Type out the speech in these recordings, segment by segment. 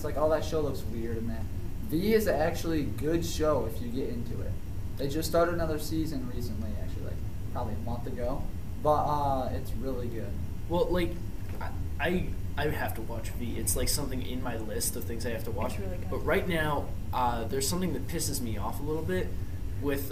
it's like, oh, that show looks weird and that. V is actually a good show if you get into it. They just started another season recently, actually, like probably a month ago. But it's really good. Well, like, I have to watch V. It's like something in my list of things I have to watch. It's really good. But right now, there's something that pisses me off a little bit with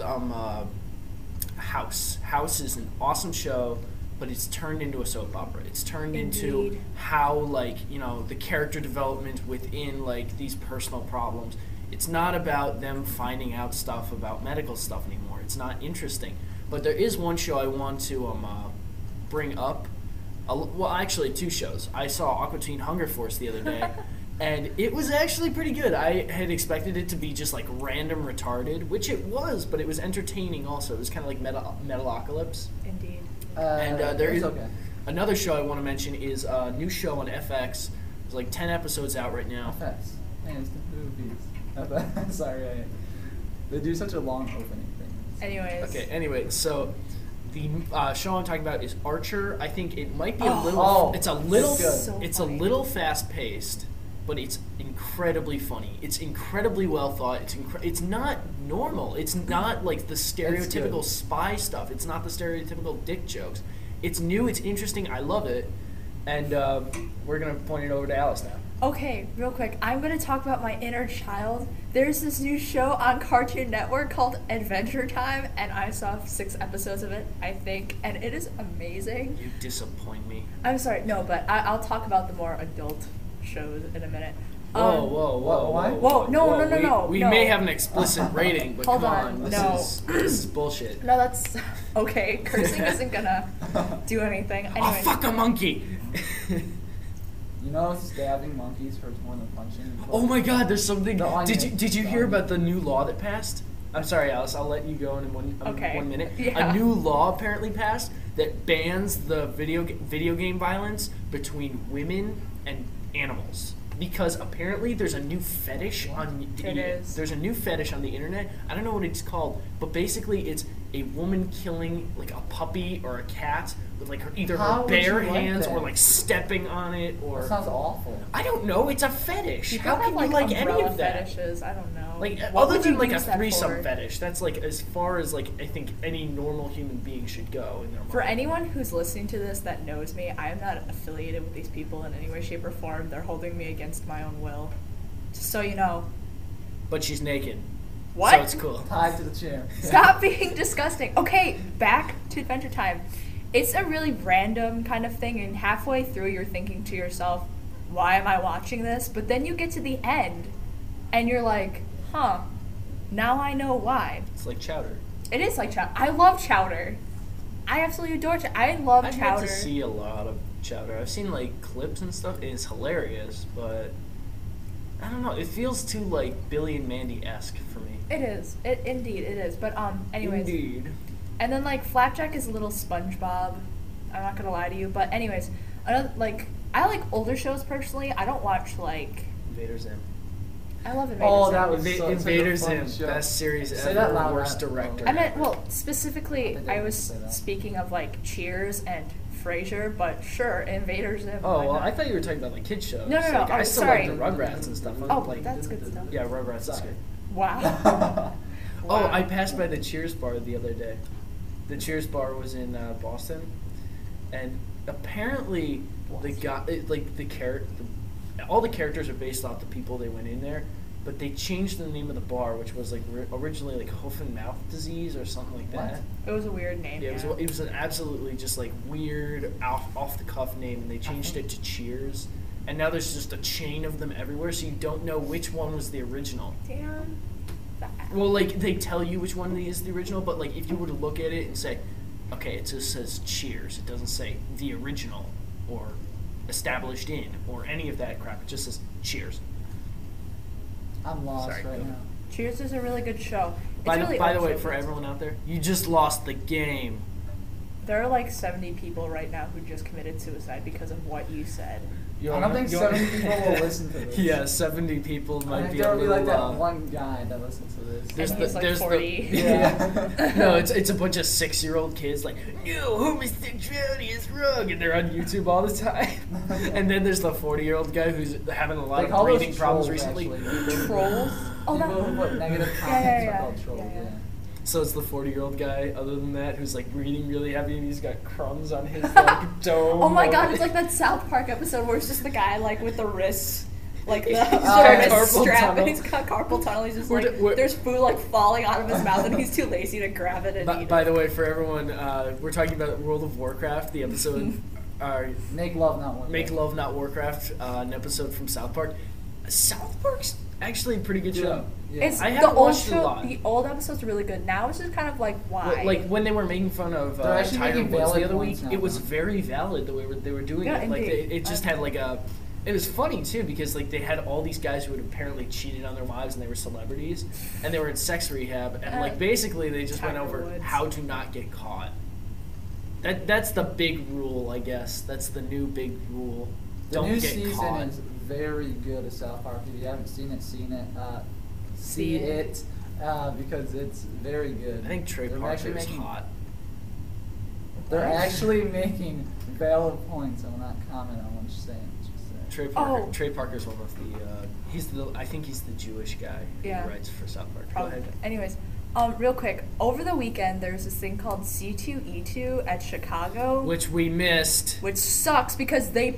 House. House is an awesome show, but it's turned into a soap opera. It's turned into how, like, you know, the character development within, like, these personal problems. It's not about them finding out stuff about medical stuff anymore. It's not interesting. But there is one show I want to bring up. Well, actually, two shows. I saw Aqua Teen Hunger Force the other day, and it was actually pretty good. I had expected it to be just, like, random retarded, which it was, but it was entertaining also. It was kind of like Metalocalypse. Indeed. And there is okay. another show I want to mention is a new show on FX. There's like 10 episodes out right now. FX. Man, it's the movies. Sorry, they do such a long opening thing. Anyways. Okay, anyway, so the show I'm talking about is Archer. I think it might be a little. Oh, it's a little. so It's funny. a little fast paced, but it's incredibly funny. It's incredibly well thought. It's not normal. It's not like the stereotypical spy stuff. It's not the stereotypical dick jokes. It's new. It's interesting. I love it, and we're gonna point it over to Alice now. Okay, real quick, I'm going to talk about my inner child. There's this new show on Cartoon Network called Adventure Time, and I saw 6 episodes of it, I think, and it is amazing. You disappoint me. I'm sorry, no, but I'll talk about the more adult shows in a minute. Whoa, No. We may have an explicit rating, but Hold come on, on. no. This is bullshit. No, that's okay. Cursing isn't gonna do anything. Oh, Anyways, fuck a monkey! You know, stabbing monkeys hurts more than punching. Oh my God, there's something. No, Did you hear about the new law that passed? I'm sorry, Alice. I'll let you go in one minute. Yeah. A new law apparently passed that bans the video game violence between women and animals. Because apparently there's a new fetish there's a new fetish on the internet. I don't know what it's called, but basically it's a woman killing like a puppy or a cat with like either her bare hands or like stepping on it or. That sounds awful. I don't know. It's a fetish. people How can have, you like any umbrella of that? fetishes. I don't know. Like What other would than you like a use that threesome for? fetish, that's like as far as like I think any normal human being should go in their mind. For anyone who's listening to this that knows me, I am not affiliated with these people in any way, shape, or form. They're holding me against my own will. Just so you know. But she's naked. What? So it's cool. Tied to the chair. Stop being disgusting. Okay, back to Adventure Time. It's a really random kind of thing, and halfway through you're thinking to yourself, why am I watching this? But then you get to the end, and you're like, huh, now I know why. It's like Chowder. It is like Chowder. I love Chowder. I absolutely adore Chowder. I love I've Chowder. had to see a lot of Chowder. I've seen like clips and stuff, and it's hilarious, but I don't know. It feels too like Billy and Mandy-esque for me. It is. Indeed, it is. But anyways. Indeed. And then like Flapjack is a little SpongeBob. I'm not gonna lie to you, but anyways, I like older shows personally. I don't watch like. Invader Zim. I love Invader Oh, Zim. that was Invader such a fun Zim, show. best series Say ever, that loud, worst loud. director. I meant, ever. well, specifically, I I didn't was say that. speaking of like Cheers and Frasier, but sure, Invader Zim. Oh, why well, not? I thought you were talking about like kids shows. No, no, Like, oh, I still sorry. like the Rugrats and stuff. Oh, like, that's good stuff. yeah, Rugrats is good. Wow. Oh, I passed by the Cheers bar the other day. The Cheers bar was in Boston, and apparently the guy, all the characters are based off the people they went in there, but they changed the name of the bar, which was like originally like hoof and mouth disease or something like that. It was a weird name. Yeah, it was an absolutely just like weird off the cuff name, and they changed it to Cheers, and now there's just a chain of them everywhere, so you don't know which one was the original. Damn. Well, like, they tell you which one is the original, but, like, if you were to look at it and say, okay, it just says Cheers. It doesn't say the original or established in or any of that crap. It just says Cheers. I'm lost Sorry, right go. now. Cheers is a really good show. It's By really the old way, show. for everyone out there, you just lost the game. There are like 70 people right now who just committed suicide because of what you said. I don't think 70 people will listen to this. Yeah, 70 people I might think be there a will be little. like that one guy that listens to this. And he's like 40. Yeah. No, it's a bunch of 6-year-old kids like, no, homosexuality is wrong, and they're on YouTube all the time. And then there's the 40-year-old guy who's having a lot They of call those breathing problems trolls, recently. actually. Trolls? Oh, that People who put negative comments yeah. are called trolls. Yeah. So it's the 40-year-old guy, other than that, who's like breathing really heavy and he's got crumbs on his like dome. Oh my god, it's like that South Park episode where it's just the guy like with the wrists, like the Carpal wrist strap, tunnel. and he's got carpal tunnel. He's just We're like, d- we're- there's food like falling out of his mouth, and he's too lazy to grab it and eat By it. the way, for everyone, we're talking about World of Warcraft, the episode, Make love, not war. Make Love Not Warcraft, an episode from South Park. South Park's actually a pretty good show. Yeah. It's I the haven't old watched it a show. lot. The old episodes are really good. Now it's just kind of like why? Well, like when they were making fun of They're actually Tiger making Woods the valid other week, points now, it was though. very valid the way they were doing Yeah, it. Like indeed. it just had like a. It was funny too because like they had all these guys who had apparently cheated on their wives and they were celebrities and they were in sex rehab and like basically they just went Tiger over Woods. how to not get caught. That's the big rule, I guess. That's the new big rule. The Don't new get season caught. is very good at South Park. If you haven't seen it, see See it. it because it's very good. I think Trey They're Parker actually is making- hot. They're actually making valid points. I will not comment on what you're saying. Trey Parker's one of the. I think he's the Jewish guy Yeah. who writes for South Park. Probably. Go ahead. Anyways, real quick, over the weekend there's this thing called C2E2 at Chicago, Which we missed. which sucks because they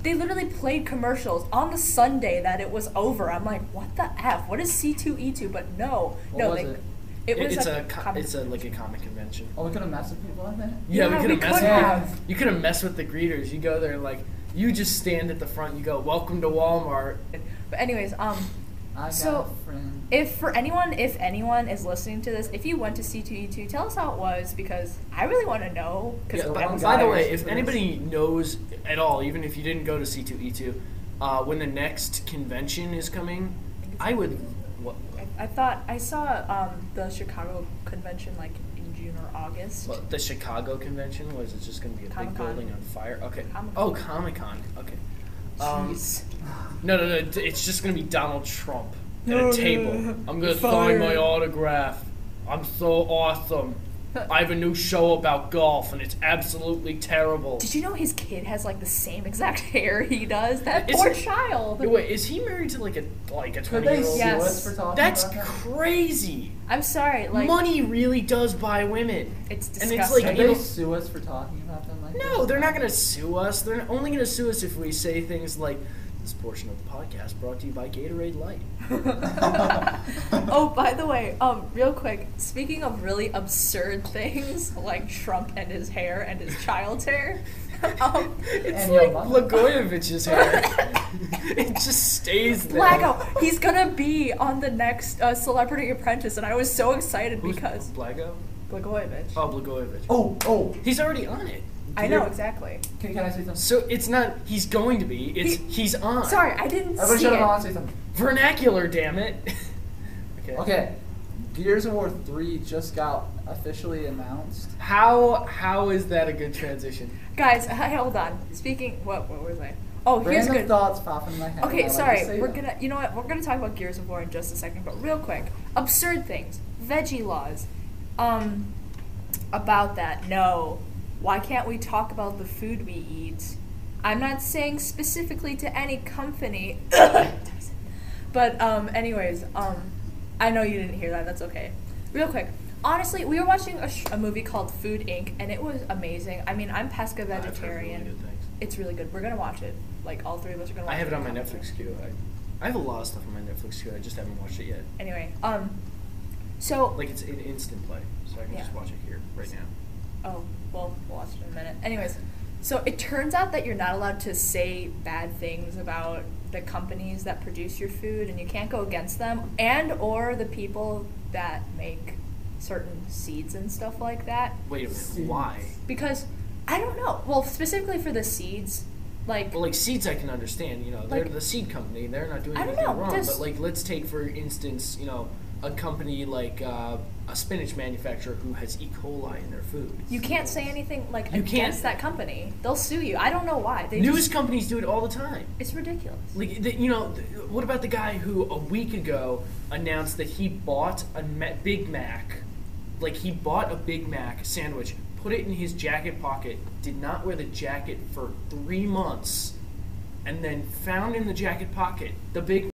literally played commercials on the Sunday that it was over. I'm like, what the F? What is C2E2? But no, What was it? It was It's a like a comic convention. Oh, we could have messed with people like that? Yeah, Yeah, we we could have could messed. have. You could have messed with the greeters. You go there and like you just stand at the front. You go, "Welcome to Walmart." But anyways, I got So, a friend. if anyone is listening to this, if you went to C2E2, tell us how it was because I really want to know. Because Yeah, one by guy the way, was if for anybody knows at all, even if you didn't go to C2E2, when the next convention is coming, I would. What? I thought I saw the Chicago convention like in June or August. Well, the Chicago convention was it just going to be a big Comic-Con. building on fire? Okay. Comic-Con. Oh, Comic-Con. Okay. Jeez. No. It's just going to be Donald Trump at No, a table. no. I'm going to Fire. sign my autograph. I'm so awesome. I have a new show about golf, and it's absolutely terrible. Did you know his kid has like the same exact hair he does? That Is poor it- child. Wait, is he married to like a Could they 20-year-old? sue Yes. us for talking That's about that? crazy. I'm sorry, like Money really does buy women. it's and disgusting. it's like, Could you they know- sue us for talking about them like No, this? they're not going to sue us. They're only going to sue us if we say things like, this portion of the podcast brought to you by Gatorade Light. Oh, by the way, real quick, speaking of really absurd things like Trump and his hair and his child's hair, It's And like your mother. Blagojevich's hair. It just stays there. Blago, he's gonna be on the next Celebrity Apprentice, and I was so excited Who's because Blago? Blagojevich. Oh, Blagojevich. Oh, He's already on it. I know exactly. can I say something? So it's not, he's going to be, it's, he's on. Sorry, I didn't Everybody see shut up, I it. want to say something. Vernacular, damn it. Okay, Gears of War 3 just got officially announced. How is that a good transition? Guys, hold on. Speaking, what was I? Oh, here's Random good. thoughts pop in my head. and I Okay, like sorry. to say We're them. gonna, you know what? We're gonna talk about Gears of War in just a second, but real quick, absurd things, veggie laws. About that, no. Why can't we talk about the food we eat? I'm not saying specifically to any company, but anyways, I know you didn't hear that. That's okay. Real quick. Honestly, we were watching a movie called Food Inc. and it was amazing. I mean, I'm pesca I've heard vegetarian. really good things. It's really good. We're gonna watch it. Like all three of us are gonna watch I have it on my Comment. Netflix queue. I have a lot of stuff on my Netflix queue. I just haven't watched it yet. Anyway, so Like it's in instant play, so I can Yeah. just watch it here right now. oh well, we'll watch it in a minute. Anyways, so it turns out that you're not allowed to say bad things about the companies that produce your food, and you can't go against them and or the people that make certain seeds and stuff like that. Wait a minute, Seeds. why? Because I don't know. Well, specifically for the seeds, like Well, like seeds, I can understand. You know, they're Like- the seed company. They're not doing I don't anything know, wrong. just- But like, let's take for instance, you know, a company like a spinach manufacturer who has E. coli in their food. You can't say anything like You against can't. that company. They'll sue you. I don't know why. News companies do it all the time. It's ridiculous. Like, you know, what about the guy who a week ago announced that he bought a Big Mac? Like, he bought a Big Mac sandwich, put it in his jacket pocket, did not wear the jacket for 3 months, and then found in the jacket pocket the Big